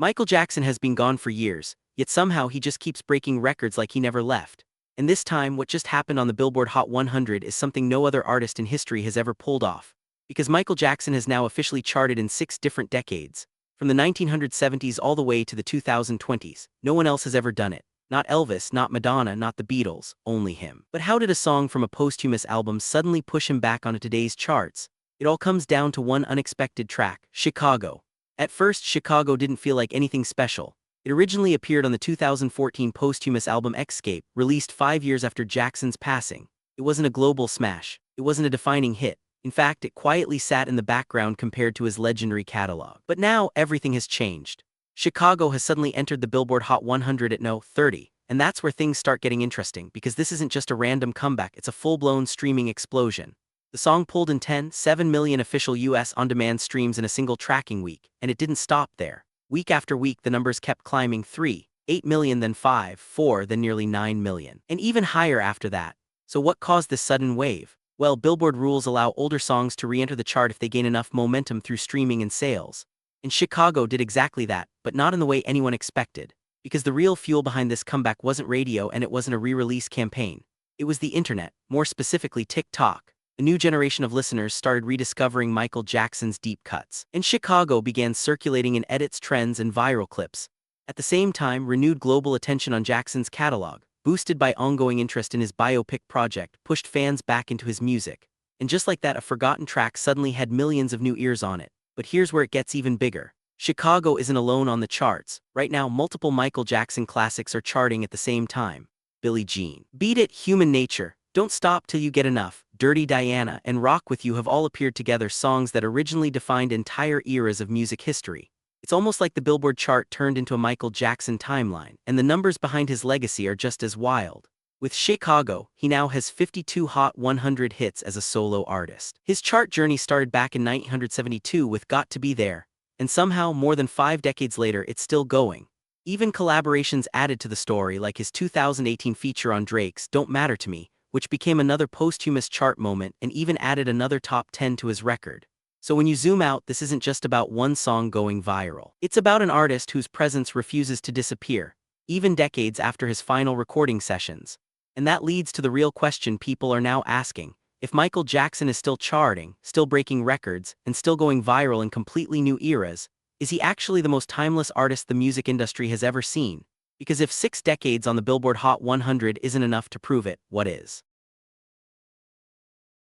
Michael Jackson has been gone for years, yet somehow he just keeps breaking records like he never left. And this time, what just happened on the Billboard Hot 100 is something no other artist in history has ever pulled off. Because Michael Jackson has now officially charted in 6 different decades, from the 1970s all the way to the 2020s. No one else has ever done it. Not Elvis, not Madonna, not the Beatles, only him. But how did a song from a posthumous album suddenly push him back onto today's charts? It all comes down to one unexpected track, Chicago. At first, Chicago didn't feel like anything special. It originally appeared on the 2014 posthumous album Xscape, released 5 years after Jackson's passing. It wasn't a global smash. It wasn't a defining hit. In fact, it quietly sat in the background compared to his legendary catalog. But now, everything has changed. Chicago has suddenly entered the Billboard Hot 100 at no. 30, and that's where things start getting interesting, because this isn't just a random comeback, it's a full-blown streaming explosion. The song pulled in 7 million official US on-demand streams in a single tracking week, and it didn't stop there. Week after week, the numbers kept climbing: 3, 8 million, then 5, 4, then nearly 9 million, and even higher after that. So what caused this sudden wave? Well, Billboard rules allow older songs to re-enter the chart if they gain enough momentum through streaming and sales. And Chicago did exactly that, but not in the way anyone expected. Because the real fuel behind this comeback wasn't radio, and it wasn't a re-release campaign. It was the internet, more specifically TikTok. A new generation of listeners started rediscovering Michael Jackson's deep cuts, and Chicago began circulating in edits, trends, and viral clips. At the same time, renewed global attention on Jackson's catalog, boosted by ongoing interest in his biopic project, pushed fans back into his music. And just like that, a forgotten track suddenly had millions of new ears on it. But here's where it gets even bigger. Chicago isn't alone on the charts. Right now, multiple Michael Jackson classics are charting at the same time. Billie Jean, Beat It, Human Nature, Don't Stop Till You Get Enough, Dirty Diana, and Rock With You have all appeared together, songs that originally defined entire eras of music history. It's almost like the Billboard chart turned into a Michael Jackson timeline, and the numbers behind his legacy are just as wild. With Chicago, he now has 52 Hot 100 hits as a solo artist. His chart journey started back in 1972 with Got to Be There, and somehow, more than 5 decades later, it's still going. Even collaborations added to the story, like his 2018 feature on Drake's Don't Matter to Me, which became another posthumous chart moment and even added another top 10 to his record. So when you zoom out, this isn't just about one song going viral. It's about an artist whose presence refuses to disappear, even decades after his final recording sessions. And that leads to the real question people are now asking. If Michael Jackson is still charting, still breaking records, and still going viral in completely new eras, is he actually the most timeless artist the music industry has ever seen? Because if 6 decades on the Billboard Hot 100 isn't enough to prove it, what is?